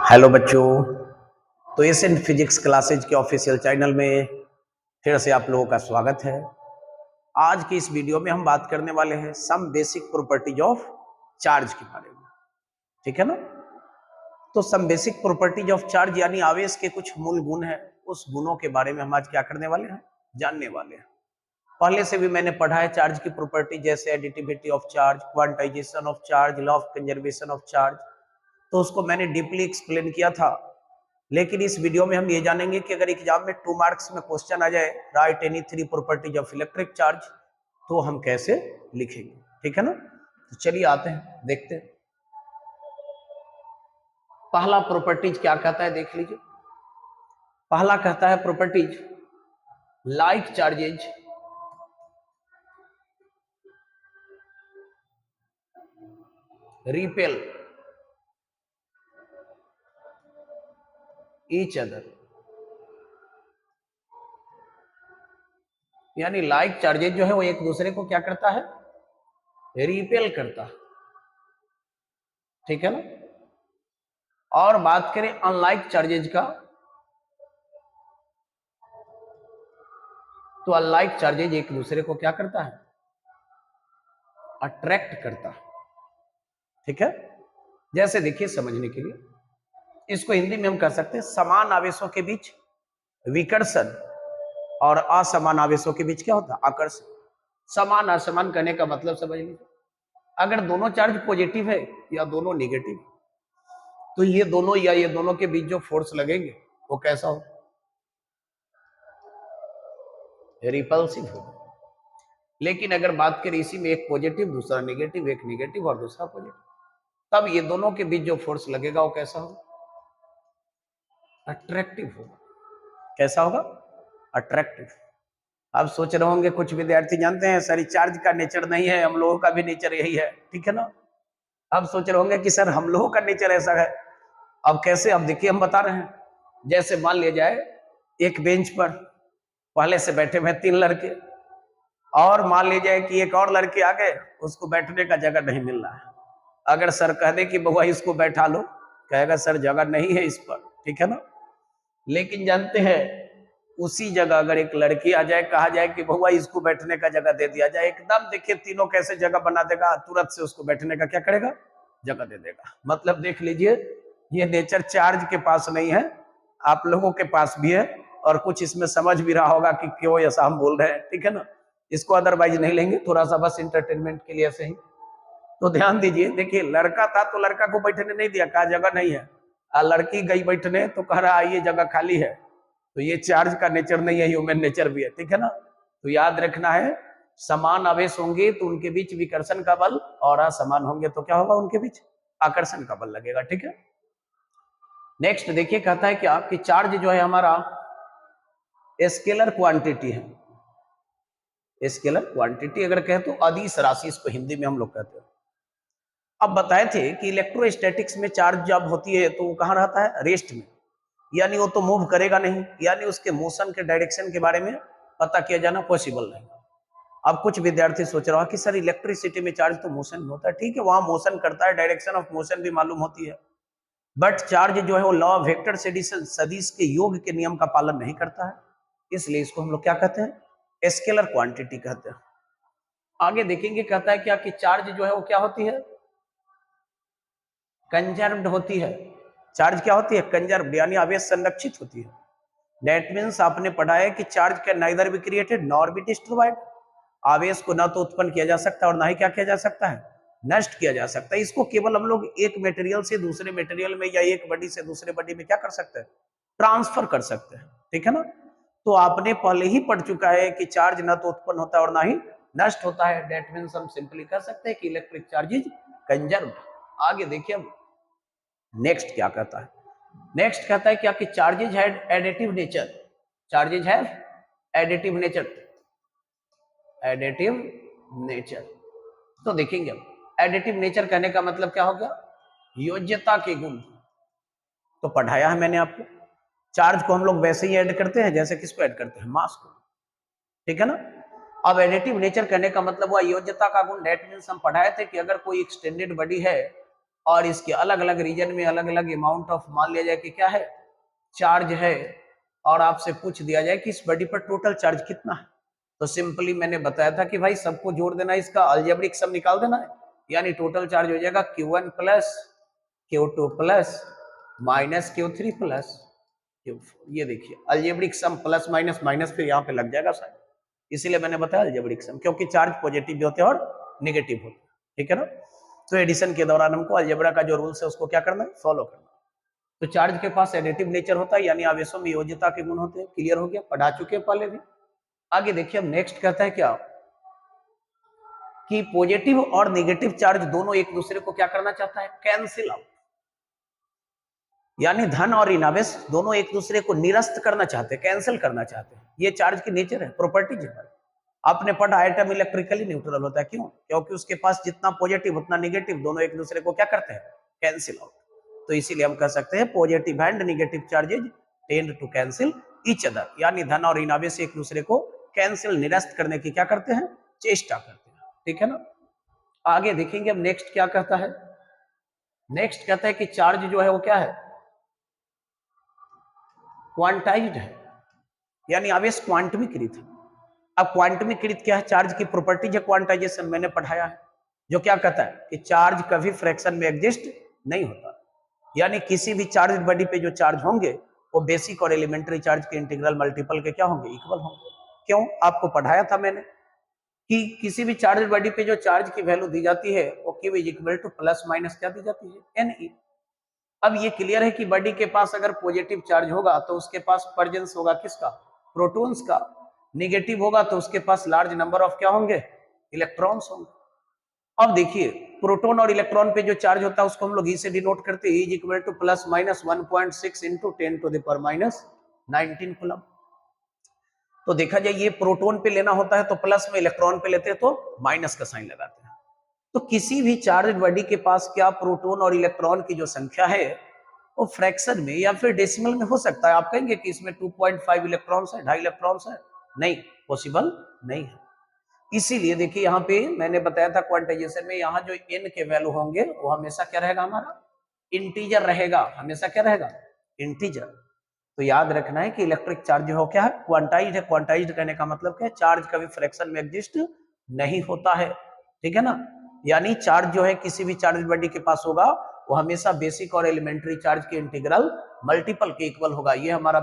Hello बच्चों। तो Asian physics classes के ऑफिशियल चैनल में फिर से आप लोगों का स्वागत है। आज की इस वीडियो में हम बात करने वाले हैं some basic properties of charge के बारे में। ठीक है ना। तो some basic properties of charge यानी आवेश के कुछ मूल गुण हैं, उस गुणों के बारे में हम आज क्या करने वाले हैं, जानने वाले हैं। पहले से भी मैंने पढ़ा है चार्ज की प्रॉपर्टी, जैसे additivity of charge, quantization of charge, law of conservation of charge. तो उसको मैंने डीपली एक्सप्लेन किया था। लेकिन इस वीडियो में हम ये जानेंगे कि अगर एग्जाम में 2 मार्क्स में क्वेश्चन आ जाए, right any 3 properties of electric charge, तो हम कैसे लिखेंगे। ठीक है ना। तो चलिए आते हैं, देखते हैं। पहला प्रॉपर्टीज क्या कहता है, देख लीजिए। पहला कहता है properties like charges repel each other, यानी लाइक चार्जेज जो है वो एक दूसरे को क्या करता है, रिपेल करता है। ठीक है ना। और बात करें अनलाइक चार्जेज का, तो अनलाइक चार्जेज एक दूसरे को क्या करता है, अट्रैक्ट करता है। ठीक है। जैसे देखिए समझने के लिए, इसको हिंदी में हम कह सकते हैं समान आवेशों के बीच विकर्षण और असमान आवेशों के बीच क्या होता है, आकर्षण। समान असमान करने का मतलब समझ लीजिए, अगर दोनों चार्ज पॉजिटिव है या दोनों नेगेटिव, तो ये दोनों या ये दोनों के बीच जो फोर्स लगेंगे वो कैसा हो, रिपल्सिव हो। लेकिन अगर बात करें इसी में एक पॉजिटिव दूसरा नेगेटिव, एक नेगेटिव और दूसरा पॉजिटिव, तब ये दोनों के बीच जो फोर्स लगेगा वो कैसा होगा, अट्रैक्टिव होगा। कैसा होगा, अट्रैक्टिव। आप सोच रहे होंगे कुछ विद्यार्थी जानते हैं सर चार्ज का नेचर नहीं है, हम लोगों का भी नेचर यही है। ठीक है ना। अब सोच रहे होंगे कि सर हम लोगों का नेचर ऐसा है। अब कैसे, अब देखिए हम बता रहे हैं। जैसे मान लिया जाए एक बेंच पर पहले से बैठे हुए 3 लड़के, और मान लीजिए जाए कि एक और लड़के आ गए, उसको बैठने का जगह नहीं मिल रहा है। अगर सर कह दे कि बउआ इसको बैठा लो, कहेगा सर जगह नहीं है इस पर। ठीक है ना। लेकिन जानते हैं उसी जगह अगर एक लड़की आ जाए, कहा जाए कि बउआ इसको बैठने का जगह दे दिया जाए, एकदम देखिए तीनों कैसे जगह बना देगा, तुरंत से उसको बैठने का क्या करेगा, जगह दे देगा। मतलब देख लीजिए ये नेचर चार्ज के पास नहीं है, आप लोगों के पास भी है। और कुछ इसमें समझ भी रहा होगा कि क्यों ऐसा हम बोल रहे हैं। ठीक है ना। इसको अदरवाइज नहीं लेंगे, थोड़ा सा बस इंटरटेनमेंट के लिए ऐसे ही। तो ध्यान दीजिए, देखिए लड़का था तो लड़का को बैठने नहीं दिया, कहा जगह नहीं है। लड़की गई बैठने तो कह रहा ये जगह खाली है। तो ये चार्ज का नेचर नहीं है, ह्यूमन नेचर भी है। ठीक है ना। तो याद रखना है, समान आवेश होंगे तो उनके बीच विकर्षण का बल, और असमान होंगे तो क्या होगा, उनके बीच आकर्षण का बल लगेगा। ठीक है। नेक्स्ट देखिए कहता है क्या कि चार्ज जो है हमारा स्केलर क्वांटिटी है। स्केलर क्वांटिटी अगर कहें तो अदिश राशि, इसको हिंदी में हम लोग कहते हैं। अब बताए थे कि इलेक्ट्रोस्टैटिक्स में चार्ज जब होती है तो वो कहाँ रहता है, रेस्ट में, यानी वो तो मूव करेगा नहीं, यानी उसके मोशन के डायरेक्शन के बारे में पता किया जाना पॉसिबल नहीं। अब कुछ विद्यार्थी सोच रहा है कि सर इलेक्ट्रिसिटी में चार्ज तो मोशन में होता है, ठीक है वहां मोशन करता है, डायरेक्शन ऑफ मोशन भी मालूम होती है, बट चार्ज जो है वो लॉ ऑफ वेक्टर सदिश के योग के नियम का पालन नहीं करता है। इसलिए इसको हम लोग क्या कहते हैं, स्केलर क्वांटिटी कहते हैं। आगे देखेंगे कहता है क्या कि चार्ज जो है वो क्या होती है, कंजर्व्ड होती है। चार्ज क्या होती है, कंजर्व्ड, यानी आवेश संरक्षित होती है। दैट मीन्स आपने पढ़ा है कि charge can neither be created nor be destroyed. आवेश को ना तो उत्पन्न किया जा सकता है और ना ही क्या किया जा सकता है, नष्ट किया जा सकता है। इसको केवल हम लोग एक मटेरियल से दूसरे मटेरियल में या एक बॉडी से दूसरे बॉडी में क्या कर सकते हैं, ट्रांसफर कर सकते हैं। ठीक है ना। तो आपने पहले ही पढ़ चुका है कि चार्ज ना तो उत्पन्न होता है और ना ही नष्ट होता है। दैट मीन्स हम सिंपली कह सकते हैं कि इलेक्ट्रिक चार्ज इज कंजर्व्ड। आगे देखिए अब नेक्स्ट क्या कहता है। नेक्स्ट कहता है क्या कि charges have additive nature. Charges have additive nature, additive nature. तो देखेंगे अब एडिटिव नेचर कहने का मतलब क्या होगा, योज्यता के गुण। तो पढ़ाया है मैंने आपको, चार्ज को हम लोग वैसे ही ऐड करते हैं जैसे किसको ऐड करते हैं, मास को। ठीक है ना। अब एडिटिव नेचर कहने का मतलब हुआ योज्यता का गुण। दैट मींस हम पढ़ाए थे कि अगर कोई एक्सटेंडेड बॉडी है और इसके अलग अलग रीजन में अलग अलग अमाउंट ऑफ, मान लिया जाए कि क्या है, चार्ज है, और आपसे पूछ दिया जाए कि इस बॉडी पर टोटल चार्ज कितना है, तो सिंपली मैंने बताया था कि भाई सबको जोड़ देना, इसका अलजेब्रिक सम निकाल देना है, यानी टोटल चार्ज हो जाएगा Q1 plus Q2 plus minus Q3 plus Q4। ये देखिए अलजेब्रिक सम प्लस माइनस माइनस फिर यहाँ पे लग जाएगा शायद, इसीलिए मैंने बताया अलजेब्रिक सम, क्योंकि चार्ज पॉजिटिव भी होते हैं और निगेटिव होते हैं, ठीक है ना। तो एडिशन के दौरान हमको अलजेब्रा का जो रूल्स है उसको क्या करना है, फॉलो करना है। तो चार्ज के पास एडिटिव नेचर होता है, यानी आवेशों में योज्यता के गुण होते हैं, क्लियर हो गया, पढ़ा चुके हैं पहले भी। आगे देखिए अब नेक्स्ट कहता है क्या, कि पॉजिटिव और नेगेटिव चार्ज दोनों एक दूसरे को क्या करना चाहता है, कैंसिल आउट, यानी धन और ऋणावेश दोनों एक दूसरे को निरस्त करना चाहते हैं, कैंसिल करना चाहते हैं। ये चार्ज की नेचर है, प्रॉपर्टीज है। आपने पढ़ा एटम इलेक्ट्रिकली न्यूट्रल होता है, क्यों, क्योंकि उसके पास जितना पॉजिटिव उतना नेगेटिव दोनों एक दूसरे को क्या करते हैं, कैंसिल आउट। तो इसीलिए हम कह सकते हैं positive and negative charges tend to cancel each other, यानी धन और ऋणावेश एक दूसरे को कैंसिल, निरस्त करने की क्या करते हैं, चेष्टा करते हैं, ठीक है ना। आगे देखेंगे अब नेक्स्ट क्या कहता है। नेक्स्ट कहता है कि चार्ज जो है वो क्या है, क्वांटाइज्ड है, यानी आवेश क्वांटमीकृत है। अब क्वांटमीकृत क्या है, चार्ज की प्रॉपर्टीज है क्वांटाइजेशन, मैंने पढ़ाया है, जो क्या कहता है कि चार्ज कभी फ्रैक्शन में एग्जिस्ट नहीं होता, यानी किसी भी चार्ज बॉडी पे जो चार्ज होंगे वो बेसिक और एलिमेंट्री चार्ज के इंटीग्रल मल्टीपल के क्या होंगे, इक्वल होंगे। क्यों, आपको पढ़ाया था मैंने कि किसी भी चार्ज बॉडी पे जो चार्ज की वैल्यू दी जाती है वो Q is equal to plus minus क्या दी जाती है, Ne। अब ये क्लियर है कि बॉडी के पास अगर पॉजिटिव चार्ज होगा तो उसके पास प्रेजेंस होगा किसका, प्रोटॉन्स का, नेगेटिव होगा तो उसके पास लार्ज नंबर ऑफ क्या होंगे, इलेक्ट्रॉन्स होंगे। अब देखिए प्रोटॉन और इलेक्ट्रॉन पे जो चार्ज होता है उसको हम लोग ई से डिनोट करते हैं, E equal to plus minus 1.6 into 10 to the power minus 19 coulomb. तो देखा जाए ये प्रोटॉन पे लेना होता है तो प्लस में, इलेक्ट्रॉन पे लेते हैं तो माइनस का साइन लगाते हैं। तो किसी भी चार्ज बॉडी के पास क्या प्रोटॉन और इलेक्ट्रॉन की जो संख्या है वो फ्रैक्शन में या फिर डेसिमल में हो सकता है। आप कहेंगे कि इसमें 2.5 इलेक्ट्रॉन्स है, 2.5 इलेक्ट्रॉन्स है, नहीं, पॉसिबल नहीं है। इसीलिए देखिए यहाँ पे मैंने बताया था क्वांटाइजेशन में, यहाँ जो n के वैल्यू होंगे वो हमेशा क्या रहेगा, हमारा इंटीजर रहेगा, हमेशा क्या रहेगा, इंटीजर। तो याद रखना है कि इलेक्ट्रिक चार्ज जो हो क्या है, क्वांटाइज्ड है। क्वांटाइज्ड कहने का मतलब क्या है, चार्ज कभी फ्रैक्शन में एग्जिस्ट नहीं होता है, ठीक है ना। यानी चार्ज जो है किसी भी चार्ज बॉडी के पास होगा वो हमेशा बेसिक और एलिमेंट्री चार्ज के इंटीग्रल मल्टीपल के इक्वल होगा। ये हमारा